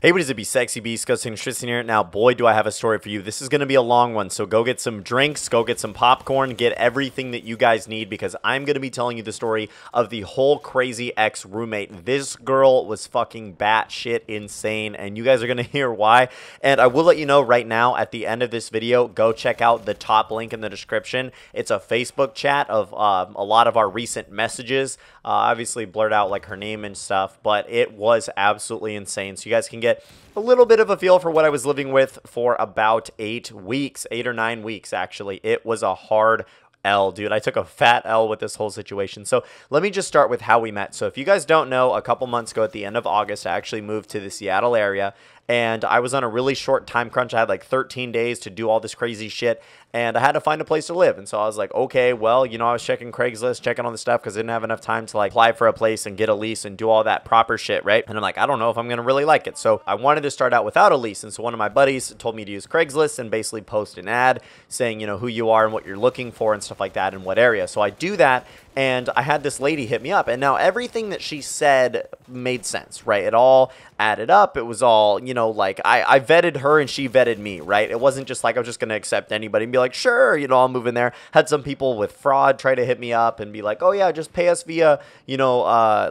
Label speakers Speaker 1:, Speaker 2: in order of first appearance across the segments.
Speaker 1: Hey, what is it, be sexy beast, GhostSickness Tristan here. Now, boy, do I have a story for you. This is going to be a long one, so go get some drinks, go get some popcorn, get everything that you guys need, because I'm going to be telling you the story of the whole crazy ex-roommate. This girl was fucking batshit insane, and you guys are going to hear why. And I will let you know right now, at the end of this video, go check out the top link in the description. It's a Facebook chat of a lot of our recent messages. Obviously blurred out like her name and stuff, but it was absolutely insane. So you guys can get a little bit of a feel for what I was living with for about 8 weeks, 8 or 9 weeks, actually. It was a hard L, dude. I took a fat L with this whole situation. So let me just start with how we met. So if you guys don't know, a couple months ago at the end of August, I actually moved to the Seattle area, and I was on a really short time crunch. I had like 13 days to do all this crazy shit, and I had to find a place to live. And so I was like, okay, well, you know, I was checking Craigslist, checking all the stuff, because I didn't have enough time to like apply for a place and get a lease and do all that proper shit, right? And I'm like, I don't know if I'm gonna really like it. So I wanted to start out without a lease. And so one of my buddies told me to use Craigslist and basically post an ad saying, you know, who you are and what you're looking for and stuff like that, and what area. So I do that, and I had this lady hit me up, and now everything that she said made sense, right? It all added up. It was all, you know, like I vetted her and she vetted me, right? It wasn't just like I was just going to accept anybody and be like, sure, you know, I'll move in there. Had some people with fraud try to hit me up and be like, oh yeah, just pay us via, you know,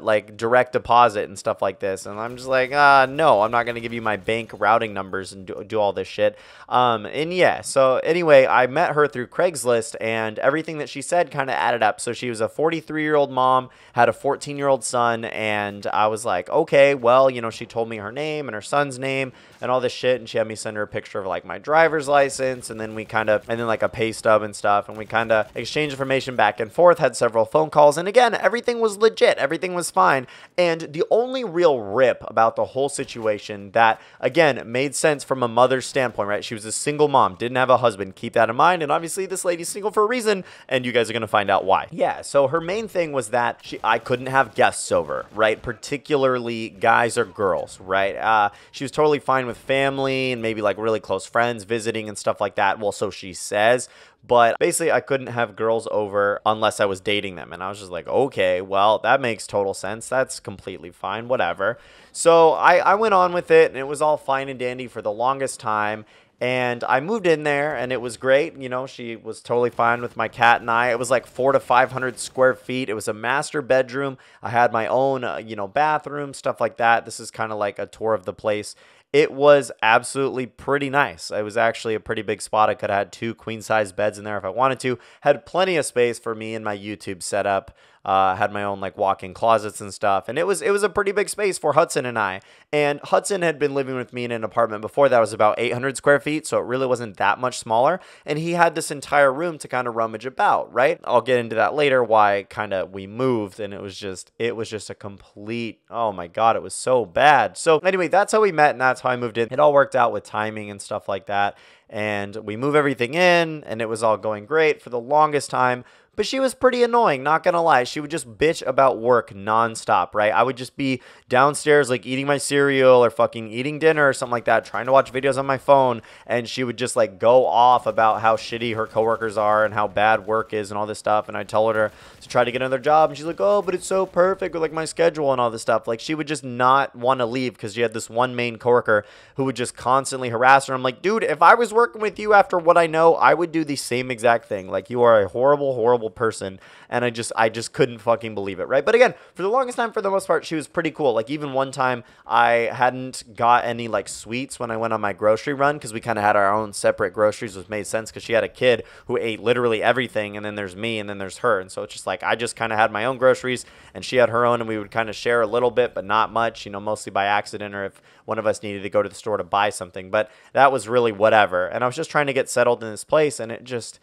Speaker 1: like direct deposit and stuff like this. And I'm just like, no, I'm not going to give you my bank routing numbers and do all this shit. And yeah, so anyway, I met her through Craigslist, and everything that she said kind of added up. So she was a 43-year-old mom, had a 14-year-old son, and I was like, okay, well, you know, she told me her name and her son's name and all this shit, and she had me send her a picture of like my driver's license, and then like a pay stub and stuff, and we kind of exchanged information back and forth, had several phone calls, and again, everything was legit, everything was fine. And the only real rip about the whole situation that, again, made sense from a mother's standpoint, right? She was a single mom, didn't have a husband, keep that in mind, and obviously this lady's single for a reason, and you guys are going to find out why. Yeah, so her main thing was that I couldn't have guests over, right? Particularly guys or girls, right? She was totally fine with family and maybe like really close friends visiting and stuff like that. Well, so she says. But basically, I couldn't have girls over unless I was dating them. And I was just like, okay, well, that makes total sense. That's completely fine, whatever. So I went on with it, and it was all fine and dandy for the longest time. And I moved in there, and it was great. You know, she was totally fine with my cat and I. It was like 400 to 500 square feet. It was a master bedroom. I had my own, you know, bathroom, stuff like that. This is kind of like a tour of the place. It was absolutely pretty nice. It was actually a pretty big spot. I could have had 2 queen-size beds in there if I wanted to. Had plenty of space for me and my YouTube setup. Had my own like walk-in closets and stuff, and it was a pretty big space for Hudson and I. And Hudson had been living with me in an apartment before that was about 800 square feet, so it really wasn't that much smaller. And he had this entire room to kind of rummage about, right? I'll get into that later. Why kind of we moved, and it was just a complete, oh my god, it was so bad. So anyway, that's how we met, and that's how I moved in. It all worked out with timing and stuff like that, and we move everything in, and it was all going great for the longest time. But she was pretty annoying, not gonna lie. She would just bitch about work nonstop, right? I would just be downstairs, like, eating my cereal or fucking eating dinner or something like that, trying to watch videos on my phone, and she would just, like, go off about how shitty her coworkers are and how bad work is and all this stuff, and I'd tell her to try to get another job, and she's like, oh, but it's so perfect with, like, my schedule and all this stuff. Like, she would just not want to leave because she had this one main coworker who would just constantly harass her. I'm like, dude, if I was working with you after what I know, I would do the same exact thing. Like, you are a horrible, horrible person, and I just couldn't fucking believe it, right? But again, for the longest time, for the most part, she was pretty cool. Like, even one time I hadn't got any like sweets when I went on my grocery run, because we kind of had our own separate groceries, which made sense because she had a kid who ate literally everything, and then there's me, and then there's her. And so it's just like I just kind of had my own groceries, and she had her own, and we would kind of share a little bit, but not much, you know, mostly by accident, or if one of us needed to go to the store to buy something. But that was really whatever. And I was just trying to get settled in this place, and it just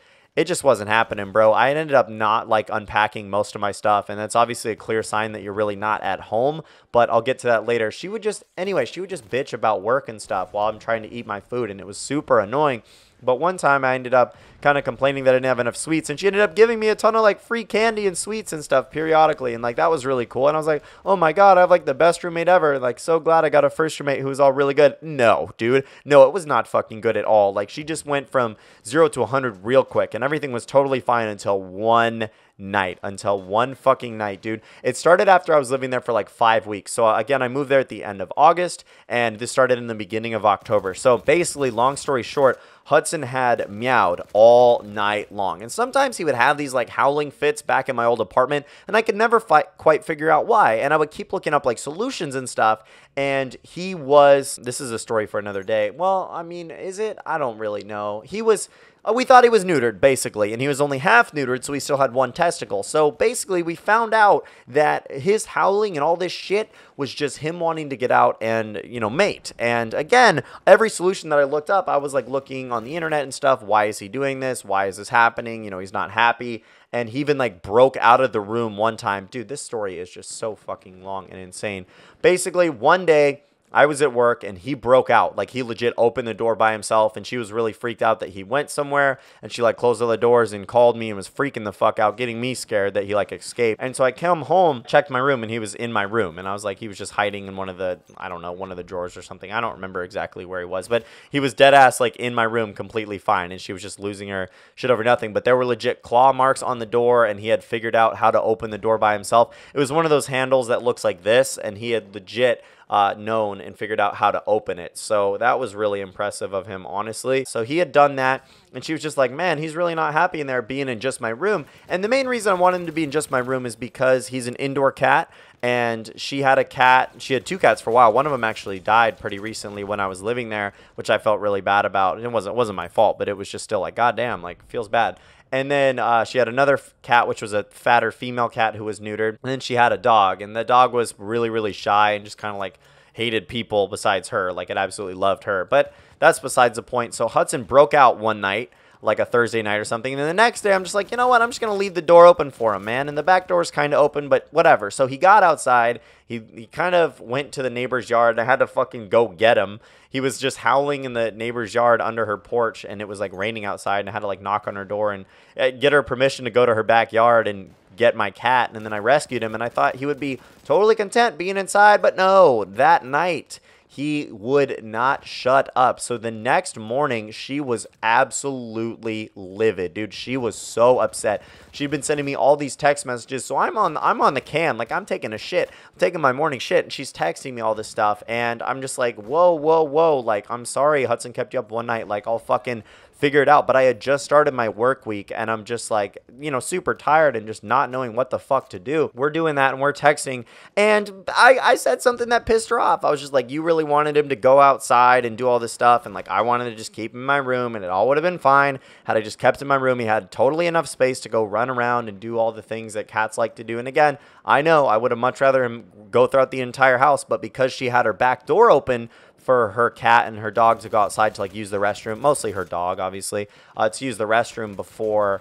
Speaker 1: wasn't happening, bro. I ended up not like unpacking most of my stuff, and that's obviously a clear sign that you're really not at home, but I'll get to that later. She would just bitch about work and stuff while I'm trying to eat my food, and it was super annoying. But one time I ended up kind of complaining that I didn't have enough sweets, and she ended up giving me a ton of like free candy and sweets and stuff periodically, and like that was really cool. And I was like, oh my god, I have like the best roommate ever. Like, so glad I got a first roommate who was all really good. No, dude, no, it was not fucking good at all. Like, she just went from 0 to 100 real quick, and everything was totally fine until one night, until one fucking night, dude. It started after I was living there for like 5 weeks. So again, I moved there at the end of August, and this started in the beginning of October. So basically, long story short, Hudson had meowed all night long. And sometimes he would have these like howling fits back in my old apartment, and I could never quite figure out why. And I would keep looking up like solutions and stuff. And he was, this is a story for another day. Well, I mean, is it? I don't really know. He was, we thought he was neutered, basically, and he was only half neutered, so he still had one testicle. So basically, we found out that his howling and all this shit was just him wanting to get out and, you know, mate. And again, every solution that I looked up, I was like looking on the internet and stuff. Why is he doing this? Why is this happening? You know, he's not happy. And he even like broke out of the room one time. Dude, this story is just so fucking long and insane. Basically, one day I was at work and he broke out. Like, he legit opened the door by himself, and she was really freaked out that he went somewhere, and she like closed all the doors and called me and was freaking the fuck out, getting me scared that he like escaped. And so I come home, checked my room, and he was in my room, and I was like, he was just hiding in one of the, I don't know, one of the drawers or something. I don't remember exactly where he was, but he was dead ass like in my room, completely fine, and she was just losing her shit over nothing. But there were legit claw marks on the door, and he had figured out how to open the door by himself. It was one of those handles that looks like this, and he had legit known and figured out how to open it. So that was really impressive of him, honestly. So he had done that, and she was just like, man, he's really not happy in there being in just my room. And the main reason I wanted him to be in just my room is because he's an indoor cat, and she had a cat. She had 2 cats for a while. One of them actually died pretty recently when I was living there, which I felt really bad about. And it wasn't my fault, but it was just still like, goddamn, like, feels bad. And then she had another cat, which was a fatter female cat who was neutered. And then she had a dog, and the dog was really, really shy and just kind of like hated people besides her. Like, it absolutely loved her. But that's besides the point. So Hudson broke out one night, like a Thursday night or something. And then the next day, I'm just like, you know what? I'm just going to leave the door open for him, man. And the back door is kind of open, but whatever. So he got outside. He kind of went to the neighbor's yard, and I had to fucking go get him. He was just howling in the neighbor's yard under her porch, and it was like raining outside, and I had to like knock on her door and get her permission to go to her backyard and get my cat. And then I rescued him, and I thought he would be totally content being inside, but no, that night he would not shut up. So the next morning, she was absolutely livid, dude. She was so upset. She'd been sending me all these text messages. So I'm on the cam, like I'm taking a shit. I'm taking my morning shit, and she's texting me all this stuff. And I'm just like, whoa, whoa, whoa. Like, I'm sorry Hudson kept you up one night. Like, I'll fucking figure it out. But I had just started my work week, and I'm just like, you know, super tired and just not knowing what the fuck to do. We're doing that, and we're texting, and I said something that pissed her off. I was just like, you really wanted him to go outside and do all this stuff, and like I wanted to just keep him in my room, and it all would have been fine had I just kept him in my room. He had totally enough space to go run around and do all the things that cats like to do. And again, I know I would have much rather him go throughout the entire house, but because she had her back door open for her cat and her dog to go outside to like use the restroom, mostly her dog, obviously, to use the restroom before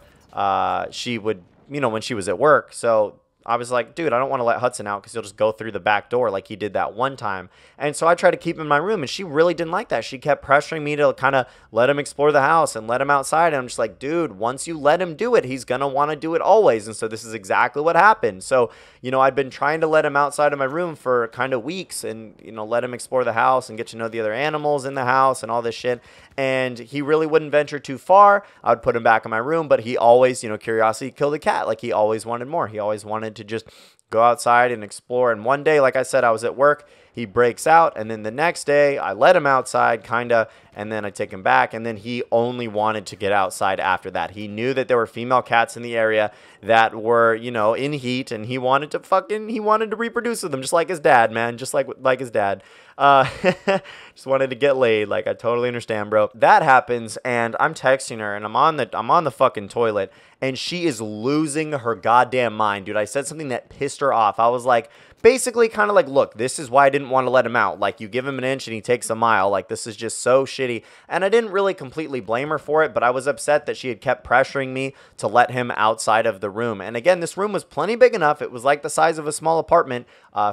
Speaker 1: she would, you know, when she was at work. So I was like, dude, I don't want to let Hudson out because he'll just go through the back door like he did that one time. And so I tried to keep him in my room, and she really didn't like that. She kept pressuring me to kind of let him explore the house and let him outside. And I'm just like, dude, once you let him do it, he's going to want to do it always. And so this is exactly what happened. So, you know, I'd been trying to let him outside of my room for kind of weeks and, you know, let him explore the house and get to know the other animals in the house and all this shit. And he really wouldn't venture too far. I would put him back in my room, but he always, you know, curiosity killed the cat. Like, he always wanted more. He always wanted to just go outside and explore. And one day, like I said, I was at work. He breaks out, and then the next day I let him outside kind of, and then I take him back, and then he only wanted to get outside after that. He knew that there were female cats in the area that were, you know, in heat, and he wanted to reproduce with them, just like his dad, man, just like his dad. Just wanted to get laid. Like, I totally understand, bro. That happens, and I'm texting her, and I'm on the fucking toilet, and she is losing her goddamn mind, dude. I said something that pissed her off. I was like, basically kind of like, look, this is why I didn't want to let him out. Like, you give him an inch and he takes a mile. Like, this is just so shitty. And I didn't really completely blame her for it, but I was upset that she had kept pressuring me to let him outside of the room. And again, this room was plenty big enough. It was like the size of a small apartment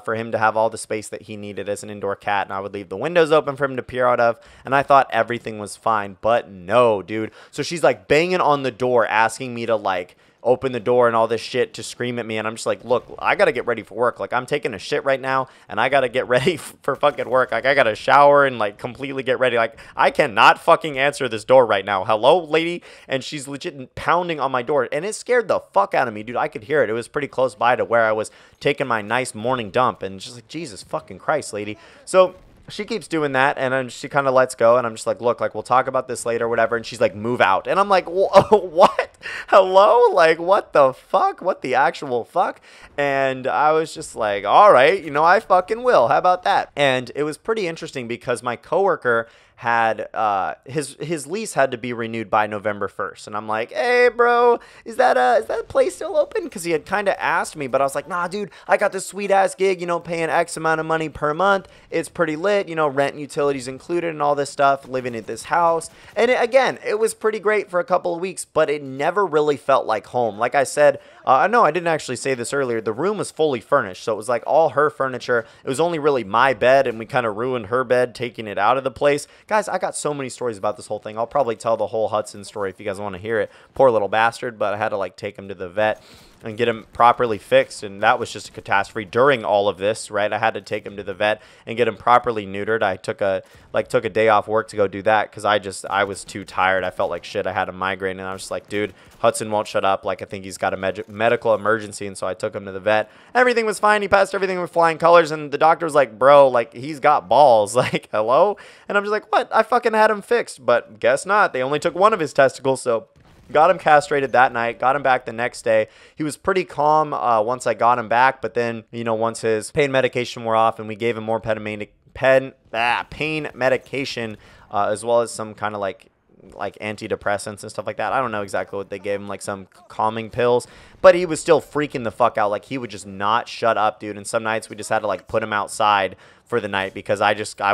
Speaker 1: for him to have all the space that he needed as an indoor cat. And I would leave the windows open for him to peer out of. And I thought everything was fine, but no, dude. So she's like banging on the door asking me to like open the door and all this shit to scream at me. And I'm just like, look, I got to get ready for work. Like, I'm taking a shit right now, and I got to get ready for fucking work. Like, I got to shower and, like, completely get ready. Like, I cannot fucking answer this door right now. Hello, lady? And she's legit pounding on my door, and it scared the fuck out of me, dude. I could hear it. It was pretty close by to where I was taking my nice morning dump, and just like, Jesus fucking Christ, lady. So she keeps doing that, and then she kind of lets go, and I'm just like, look, like, we'll talk about this later, whatever. And she's like, move out. And I'm like, what? Hello? Like, what the fuck? What the actual fuck? And I was just like, all right, you know, I fucking will. How about that? And it was pretty interesting because my coworker had his lease had to be renewed by November 1st, and I'm like, hey bro, is that place still open? Because he had kind of asked me, but I was like, nah dude, I got this sweet ass gig, you know, paying X amount of money per month, it's pretty lit, you know, rent and utilities included and all this stuff, living at this house. And again, it was pretty great for a couple of weeks, but it never really felt like home. Like I said, no, I didn't actually say this earlier, the room was fully furnished, so it was like all her furniture. It was only really my bed, and we kind of ruined her bed taking it out of the place. Guys, I got so many stories about this whole thing. I'll probably tell the whole Hudson story if you guys want to hear it. Poor little bastard, but I had to like take him to the vet and get him properly fixed, and that was just a catastrophe during all of this, right? I had to take him to the vet and get him properly neutered. I took a day off work to go do that because I was too tired. I felt like shit. I had a migraine, and I was just like, dude, Hudson won't shut up. Like, I think he's got a medical emergency, and so I took him to the vet. Everything was fine. He passed everything with flying colors, and the doctor was like, bro, like, he's got balls. Like, hello? And I'm just like, what? I fucking had him fixed, but guess not. They only took one of his testicles, so got him castrated that night, got him back the next day. He was pretty calm once I got him back, but then, you know, once his pain medication wore off and we gave him more pain medication, as well as some kind of like antidepressants and stuff like that. I don't know exactly what they gave him, like some calming pills, but he was still freaking the fuck out. Like, he would just not shut up, dude. And some nights we just had to like put him outside for the night because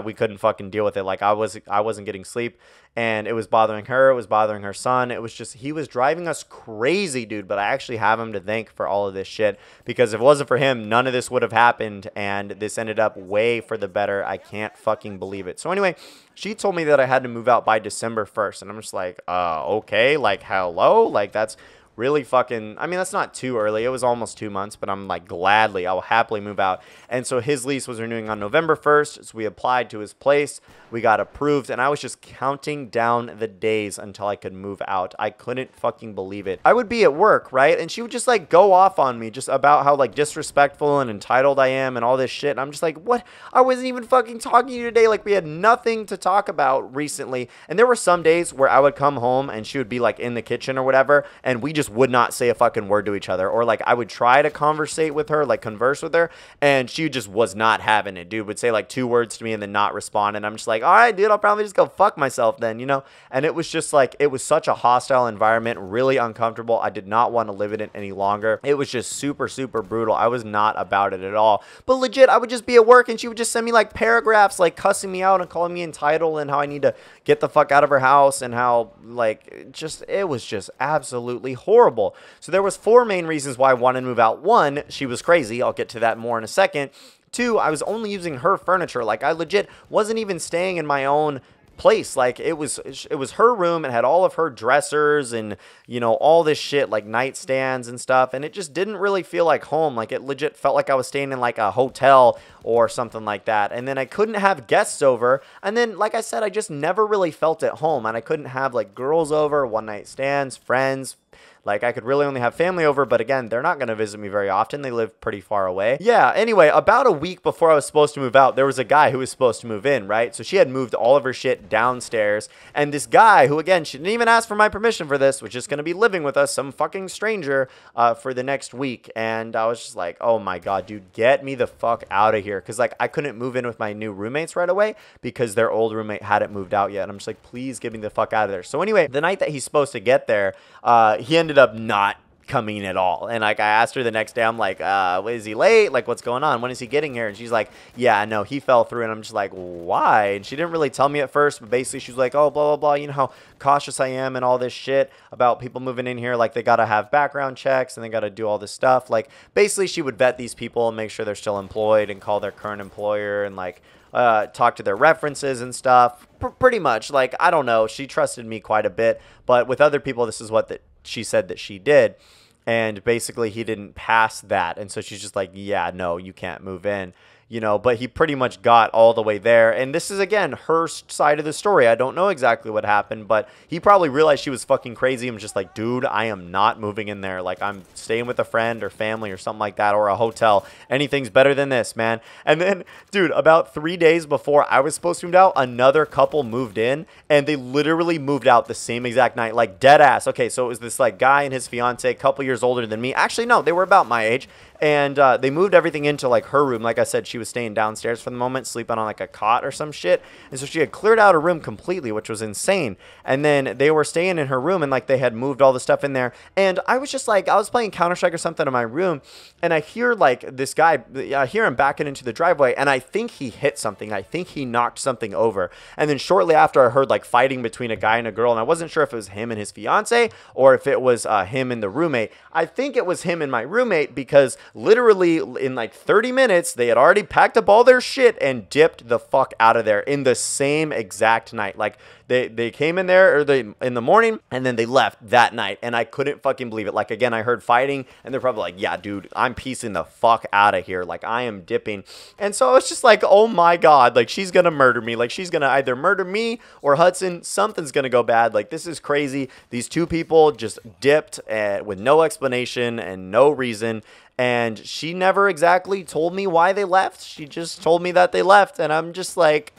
Speaker 1: we couldn't fucking deal with it. Like, I wasn't getting sleep, and it was bothering her. It was bothering her son. It was just, he was driving us crazy, dude. But I actually have him to thank for all of this shit, because if it wasn't for him, none of this would have happened, and this ended up way for the better. I can't fucking believe it. So anyway, she told me that I had to move out by December 1st, and I'm just like, okay, like, hello? Like, that's really fucking, I mean, that's not too early. It was almost 2 months, but I'm like, gladly, I will happily move out. And so his lease was renewing on November 1st, so we applied to his place. We got approved, and I was just counting down the days until I could move out. I couldn't fucking believe it. I would be at work, right? And she would just like go off on me just about how like disrespectful and entitled I am and all this shit. And I'm just like, what? I wasn't even fucking talking to you today. Like, we had nothing to talk about recently. And there were some days where I would come home and she would be like in the kitchen or whatever, and we just would not say a fucking word to each other. Or like, I would try to conversate with her, like converse with her, and she just was not having it. Dude would say like 2 words to me and then not respond. And I'm just like, all right, dude, I'll probably just go fuck myself then, you know? And it was just like, it was such a hostile environment, really uncomfortable. I did not want to live in it any longer. It was just super, super brutal. I was not about it at all. But legit, I would just be at work and she would just send me like paragraphs, like cussing me out and calling me entitled and how I need to get the fuck out of her house and how like, just, it was just absolutely horrible. So there was 4 main reasons why I wanted to move out. 1, she was crazy. I'll get to that more in a second. 2, I was only using her furniture. Like, I legit wasn't even staying in my own place. Like, it was her room. It had all of her dressers and, you know, all this shit, like nightstands and stuff. And it just didn't really feel like home. Like, it legit felt like I was staying in like a hotel or something like that. And then I couldn't have guests over. And then, like I said, I just never really felt at home. And I couldn't have like girls over, one night stands, friends. Like, I could really only have family over, but again, they're not going to visit me very often. They live pretty far away. Yeah, anyway, about a week before I was supposed to move out, there was a guy who was supposed to move in, right? So she had moved all of her shit downstairs, and this guy, who again, she didn't even ask for my permission for this, was just going to be living with us, some fucking stranger, for the next week. And I was just like, oh my God, dude, get me the fuck out of here. Because, like, I couldn't move in with my new roommates right away because their old roommate hadn't moved out yet. And I'm just like, please get me the fuck out of there. So anyway, the night that he's supposed to get there, he ended up not coming at all. And like, I asked her the next day, I'm like, is he late? Like, what's going on? When is he getting here? And she's like, yeah, no, he fell through. And I'm just like, why? And she didn't really tell me at first, but basically she was like, oh, blah, blah, blah. You know how cautious I am and all this shit about people moving in here. Like, they got to have background checks and they got to do all this stuff. Like, basically she would vet these people and make sure they're still employed and call their current employer and like, talk to their references and stuff. Pretty much. Like, I don't know. She trusted me quite a bit, but with other people, this is what she said that she did. And basically he didn't pass that. And so she's just like, yeah, no, you can't move in. But he pretty much got all the way there. And this is, again, her side of the story. I don't know exactly what happened, but he probably realized she was fucking crazy and was just like, dude, I am not moving in there. Like, I'm staying with a friend or family or something like that, or a hotel. Anything's better than this, man. And then, dude, about 3 days before I was supposed to move out, another couple moved in, and they literally moved out the same exact night, like dead ass. Okay, so it was this like guy and his fiance, a couple years older than me. Actually, no, they were about my age. And they moved everything into like her room. Like I said, she was staying downstairs for the moment, sleeping on like a cot or some shit. And so she had cleared out her room completely, which was insane. And then they were staying in her room, and like they had moved all the stuff in there. And I was just like, I was playing Counter-Strike or something in my room, and I hear like this guy, I hear him backing into the driveway, and I think he hit something. I think he knocked something over. And then shortly after, I heard like fighting between a guy and a girl, and I wasn't sure if it was him and his fiance or if it was him and the roommate. I think it was him and my roommate, because literally in like 30 minutes, they had already packed up all their shit and dipped the fuck out of there in the same exact night. Like they came in there in the morning, and then they left that night, and I couldn't fucking believe it. Like, again, I heard fighting, and they're probably like, yeah, dude, I'm piecing the fuck out of here. Like, I am dipping. And so I was just like, oh my God, like, she's gonna murder me. Like, she's gonna either murder me or Hudson. Something's gonna go bad. Like, this is crazy. These two people just dipped with no explanation and no reason. And she never exactly told me why they left. She just told me that they left. And I'm just like,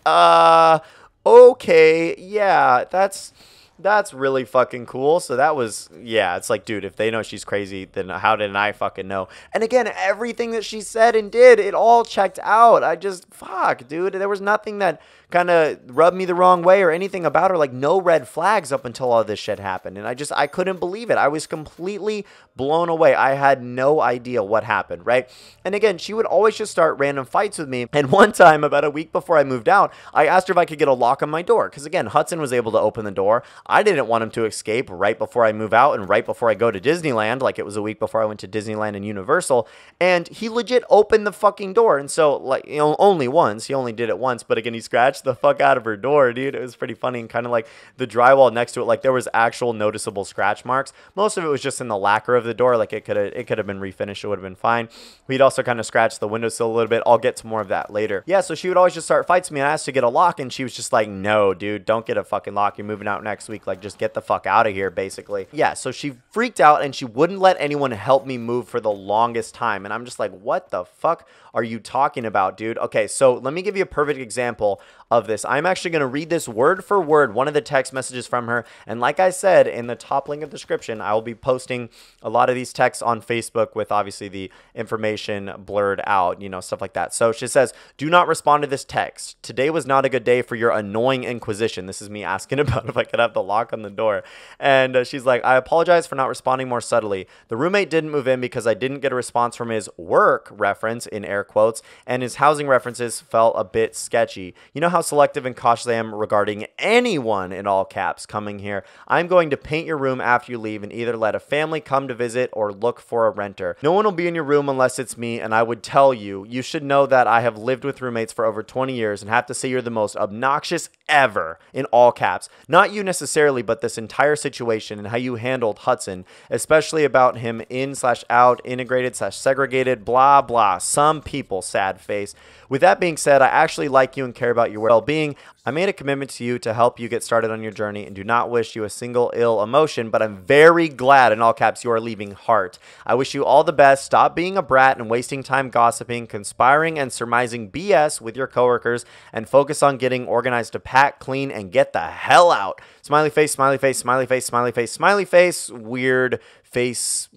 Speaker 1: okay, yeah, that's really fucking cool. So that was, yeah, it's like, dude, if they know she's crazy, then how didn't I fucking know? And again, everything that she said and did, it all checked out. I just, fuck, dude, there was nothing that kind of rubbed me the wrong way or anything about her. Like, no red flags up until all this shit happened. And I couldn't believe it. I was completely blown away. I had no idea what happened, right? And again, she would always just start random fights with me. And one time, about a week before I moved out, I asked her if I could get a lock on my door. Because again, Hudson was able to open the door. I didn't want him to escape right before I move out and right before I go to Disneyland. Like, it was a week before I went to Disneyland and Universal. And he legit opened the fucking door. And so, like, only once. He only did it once. But again, he scratched the fuck out of her door, dude. It was pretty funny. And kind of like the drywall next to it, like, there was actual noticeable scratch marks. Most of it was just in the lacquer of the door. Like, it could have been refinished. It would have been fine. We'd also kind of scratched the windowsill a little bit. I'll get to more of that later. Yeah, so she would always just start fights with me, and I asked to get a lock, and she was just like, no, dude, don't get a fucking lock. You're moving out next week. Like, just get the fuck out of here, basically. Yeah, so she freaked out, and she wouldn't let anyone help me move for the longest time. And I'm just like, what the fuck are you talking about, dude? Okay, so let me give you a perfect example of this. I'm actually going to read this word for word, one of the text messages from her. And like I said, in the top link of the description, I will be posting a lot of these texts on Facebook with obviously the information blurred out, stuff like that. So she says, do not respond to this text. Today was not a good day for your annoying inquisition. This is me asking about if I could have the lock on the door. And she's like, I apologize for not responding more subtly. The roommate didn't move in because I didn't get a response from his work reference, in air quotes, and his housing references felt a bit sketchy. You know how selective and cautious I am regarding anyone, in all caps, coming here. I'm going to paint your room after you leave and either let a family come to visit or look for a renter. No one will be in your room unless it's me, and I would tell you, you should know that I have lived with roommates for over 20 years and have to say you're the most obnoxious ever, in all caps. Not you necessarily, but this entire situation and how you handled Hudson, especially about him in/out, integrated/segregated, blah, blah. Some people, sad face. With that being said, I actually like you and care about your well-being. I made a commitment to you to help you get started on your journey and do not wish you a single ill emotion, but I'm very glad, in all caps, you are leaving heart. I wish you all the best. Stop being a brat and wasting time gossiping, conspiring, and surmising BS with your coworkers, and focus on getting organized to pack, clean, and get the hell out. Smiley face, smiley face, smiley face, smiley face, smiley face, weird face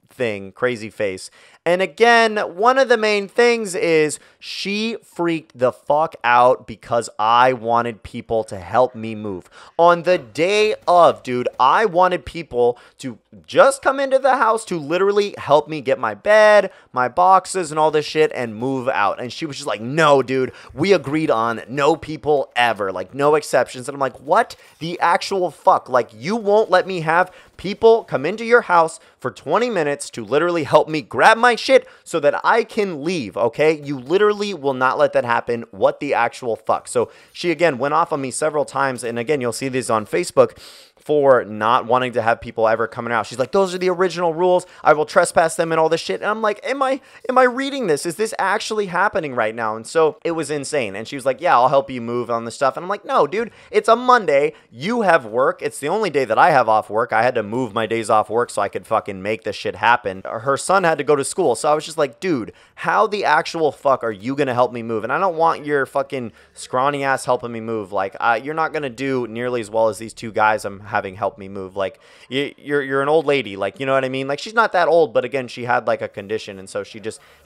Speaker 1: thing, crazy face. And again, one of the main things is she freaked the fuck out because I wanted people to help me move. On the day of, dude, I wanted people to just come into the house to literally help me get my bed, my boxes, and all this shit and move out. And she was just like, no, dude, we agreed on no people ever, like no exceptions. And I'm like, what the actual fuck? Like, you won't let me have people come into your house for 20 minutes to literally help me grab my shit so that I can leave, okay? You literally will not let that happen. What the actual fuck? So she, again, went off on me several times, and again, you'll see these on Facebook, for not wanting to have people ever coming out. She's like, those are the original rules. I will trespass them and all this shit. And I'm like, am I reading this? Is this actually happening right now? And so it was insane. And she was like, yeah, I'll help you move on the stuff. And I'm like, no, dude, it's a Monday. You have work. It's the only day that I have off work. I had to move my days off work so I could fucking make this shit happen. Her son had to go to school. So I was just like, dude, how the actual fuck are you going to help me move? And I don't want your fucking scrawny ass helping me move. Like, you're not going to do nearly as well as these two guys I'm having help me move. Like, you're an old lady. Like, you know what I mean? Like, she's not that old, but again, she had like a condition. And so she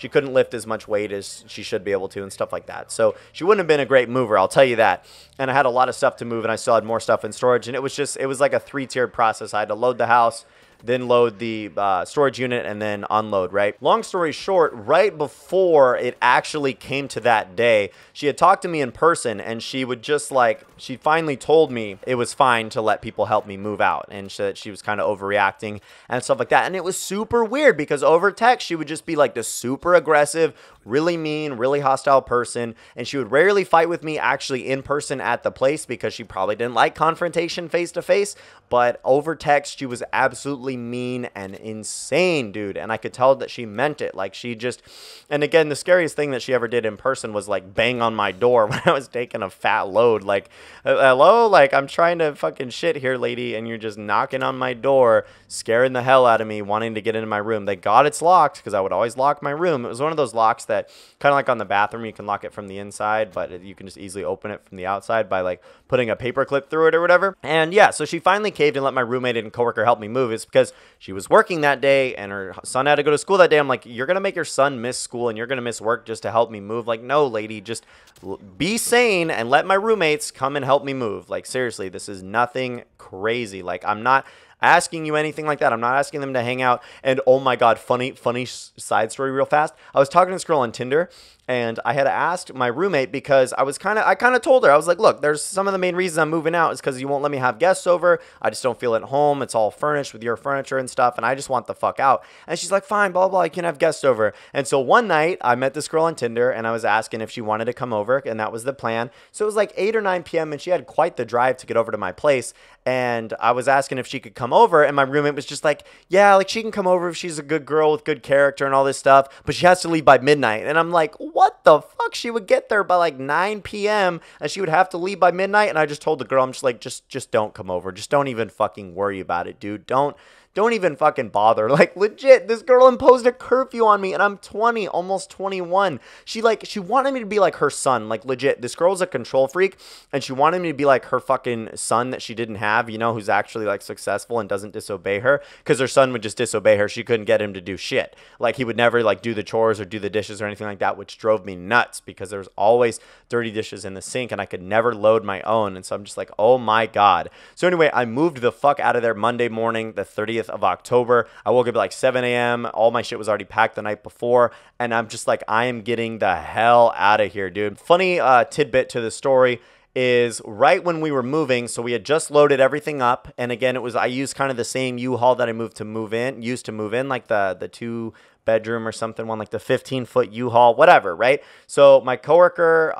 Speaker 1: couldn't lift as much weight as she should be able to and stuff like that. So she wouldn't have been a great mover, I'll tell you that. And I had a lot of stuff to move, and I still had more stuff in storage. And it was like a 3-tiered process. I had to load the house, then load the storage unit, and then unload, right? Long story short, right before it actually came to that day, she had talked to me in person, and she finally told me it was fine to let people help me move out, and she was kind of overreacting and stuff like that. And it was super weird because over text, she would just be like this super aggressive, really mean, really hostile person, and she would rarely fight with me actually in person at the place because she probably didn't like confrontation face to face, but over text, she was absolutely mean and insane, dude. And I could tell that she meant it. Like, and again, the scariest thing that she ever did in person was like bang on my door when I was taking a fat load. Like, hello? Like, I'm trying to fucking shit here, lady, and you're just knocking on my door, scaring the hell out of me, wanting to get into my room. Thank God it's locked because I would always lock my room. It was one of those locks that kind of like on the bathroom, you can lock it from the inside, but you can just easily open it from the outside by like putting a paper clip through it or whatever. And yeah, so she finally caved and let my roommate and coworker help me move. It's because she was working that day and her son had to go to school that day. I'm like, you're going to make your son miss school and you're going to miss work just to help me move? Like, no, lady, just be sane and let my roommates come and help me move. Like, seriously, this is nothing crazy. Like, I'm not asking you anything like that. I'm not asking them to hang out. And oh my God, funny side story real fast. I was talking to this girl on Tinder, and I had asked my roommate because I kind of told her, I was like, look, there's some of the main reasons I'm moving out is because you won't let me have guests over. I just don't feel at home. It's all furnished with your furniture and stuff, and I just want the fuck out. And she's like, fine, blah, blah, you can have guests over. And so one night I met this girl on Tinder, and I was asking if she wanted to come over, and that was the plan. So it was like 8 or 9 p.m., and she had quite the drive to get over to my place. And I was asking if she could come over, and my roommate was just like, yeah, like she can come over if she's a good girl with good character and all this stuff, but she has to leave by midnight. And I'm like, what the fuck? She would get there by like 9 p.m. and she would have to leave by midnight. And I just told the girl, I'm just like, just don't come over. Just don't even fucking worry about it, dude. Don't even fucking bother. Like, legit, this girl imposed a curfew on me, and I'm 20, almost 21. She wanted me to be like her son. Like, legit, this girl's a control freak, and she wanted me to be like her fucking son that she didn't have, you know, who's actually, like, successful and doesn't disobey her, because her son would just disobey her. She couldn't get him to do shit. Like, he would never, like, do the chores or do the dishes or anything like that, which drove me nuts, because there was always dirty dishes in the sink, and I could never load my own, and so I'm just like, oh my God. So anyway, I moved the fuck out of there Monday morning, the 30th of October. I woke up at like 7 a.m. All my shit was already packed the night before, and I'm just like, I am getting the hell out of here, dude. Funny tidbit to the story is right when we were moving, so we had just loaded everything up, and again, I used kind of the same U-Haul that I used to move in, like the 2-bedroom or something, one like the 15-foot U-Haul, whatever, right? So my coworker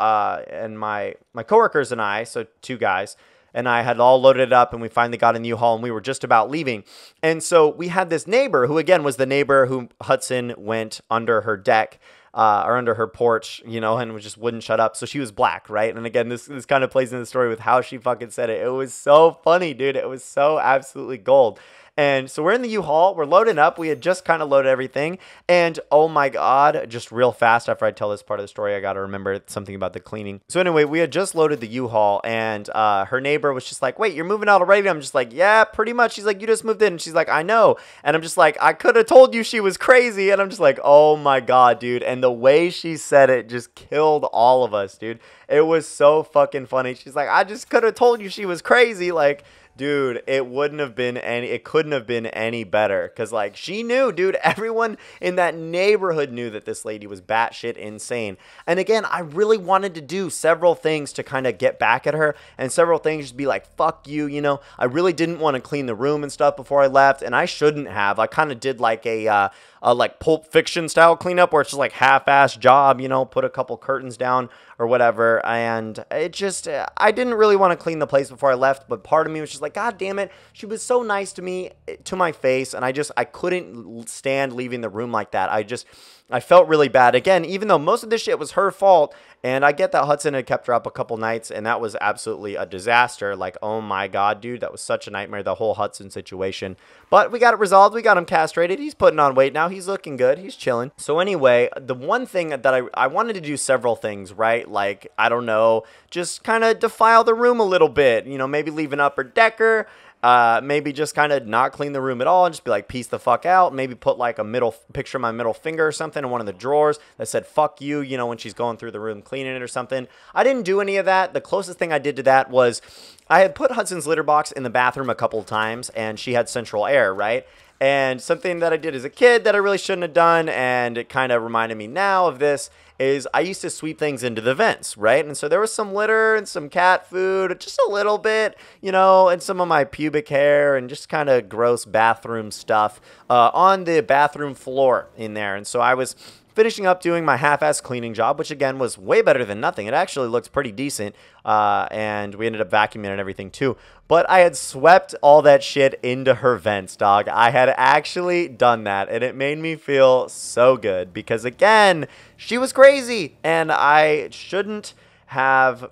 Speaker 1: and my coworkers and I, so 2 guys, and I had all loaded it up, and we finally got in the U-Haul, and we were just about leaving. And so we had this neighbor who, again, was the neighbor who Hudson went under her deck, or under her porch, you know, and just wouldn't shut up. So she was black, right? And again, this kind of plays in the story with how she fucking said it. It was so funny, dude. It was so absolutely gold. And so we're in the U-Haul, we're loading up, we had just kind of loaded everything, and oh my God, just real fast after I tell this part of the story, I gotta remember something about the cleaning. So anyway, we had just loaded the U-Haul, and her neighbor was just like, wait, you're moving out already? I'm just like, yeah, pretty much. She's like, you just moved in, and she's like, I know. And I'm just like, I could have told you she was crazy, and I'm just like, oh my God, dude. And the way she said it just killed all of us, dude. It was so fucking funny. She's like, I just could have told you she was crazy, like, dude, it couldn't have been any better, because like she knew, dude. Everyone in that neighborhood knew that this lady was batshit insane. And again, I really wanted to do several things to kind of get back at her, and several things just be like, fuck you, you know. I really didn't want to clean the room and stuff before I left, and I shouldn't have. I kind of did like a like Pulp Fiction style cleanup where it's just like half-ass job, you know, put a couple curtains down or whatever. And it just, I didn't really want to clean the place before I left, but part of me was just like, God damn it, she was so nice to me, to my face, and I couldn't stand leaving the room like that. I felt really bad. Again, even though most of this shit was her fault, and I get that Hudson had kept her up a couple nights, and that was absolutely a disaster. Like, oh my God, dude, that was such a nightmare, the whole Hudson situation. But we got it resolved. We got him castrated. He's putting on weight now. He's looking good. He's chilling. So anyway, the one thing that I wanted to do several things, right? Like, I don't know, just kind of defile the room a little bit. You know, maybe leave an upper decker. Maybe just kind of not clean the room at all and just be like, peace the fuck out. Maybe put like a picture of my middle finger or something in one of the drawers that said, fuck you, you know, when she's going through the room cleaning it or something. I didn't do any of that. The closest thing I did to that was I had put Hudson's litter box in the bathroom a couple of times, and she had central air, right? And something that I did as a kid that I really shouldn't have done, and it kind of reminded me now of this, is I used to sweep things into the vents, right? And so there was some litter and some cat food, just a little bit, you know, and some of my pubic hair and just kind of gross bathroom stuff on the bathroom floor in there. And so I was finishing up doing my half-ass cleaning job, which again was way better than nothing. It actually looked pretty decent, and we ended up vacuuming and everything too. But I had swept all that shit into her vents, dog. I had actually done that, and it made me feel so good because, again, she was crazy, and I shouldn't have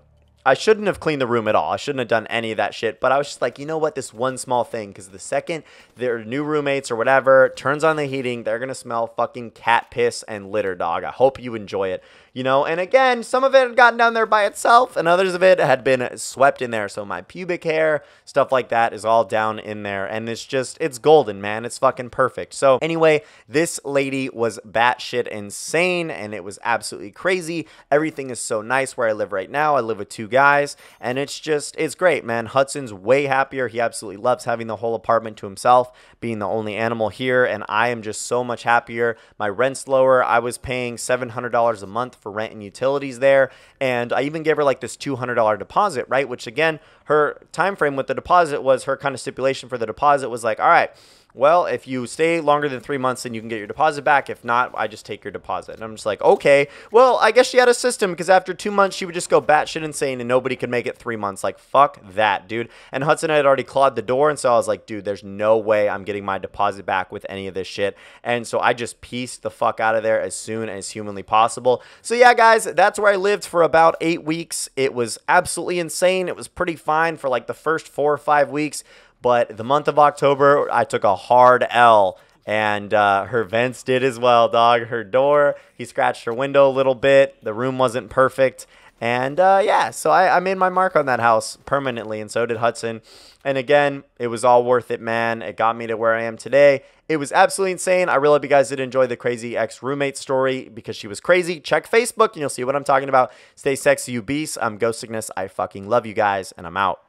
Speaker 1: cleaned the room at all. I shouldn't have done any of that shit. But I was just like, you know what? This one small thing. Because the second their new roommates or whatever turns on the heating, they're going to smell fucking cat piss and litter, dog. I hope you enjoy it. You know, and again, some of it had gotten down there by itself, and others of it had been swept in there. So my pubic hair, stuff like that is all down in there. And it's golden, man. It's fucking perfect. So anyway, this lady was batshit insane, and it was absolutely crazy. Everything is so nice where I live right now. I live with 2 guys, and it's great, man. Hudson's way happier. He absolutely loves having the whole apartment to himself, being the only animal here, and I am just so much happier. My rent's lower. I was paying $700 a month for rent and utilities there, and I even gave her like this $200 deposit, right? Which again, her time frame with the deposit was, her kind of stipulation for the deposit was like, all right, well, if you stay longer than 3 months, then you can get your deposit back. If not, I just take your deposit. And I'm just like, okay, well, I guess she had a system, because after 2 months, she would just go batshit insane and nobody could make it 3 months. Like, fuck that, dude. And Hudson had already clawed the door, and so I was like, dude, there's no way I'm getting my deposit back with any of this shit. And so I just pieced the fuck out of there as soon as humanly possible. So yeah, guys, that's where I lived for about 8 weeks. It was absolutely insane. It was pretty fine for like the first 4 or 5 weeks. But the month of October, I took a hard L, and her vents did as well, dog. Her door, he scratched her window a little bit. The room wasn't perfect. And yeah, so I made my mark on that house permanently, and so did Hudson. And again, it was all worth it, man. It got me to where I am today. It was absolutely insane. I really hope you guys did enjoy the crazy ex-roommate story, because she was crazy. Check Facebook and you'll see what I'm talking about. Stay sexy, you beasts. I'm GhostSickness. I fucking love you guys, and I'm out.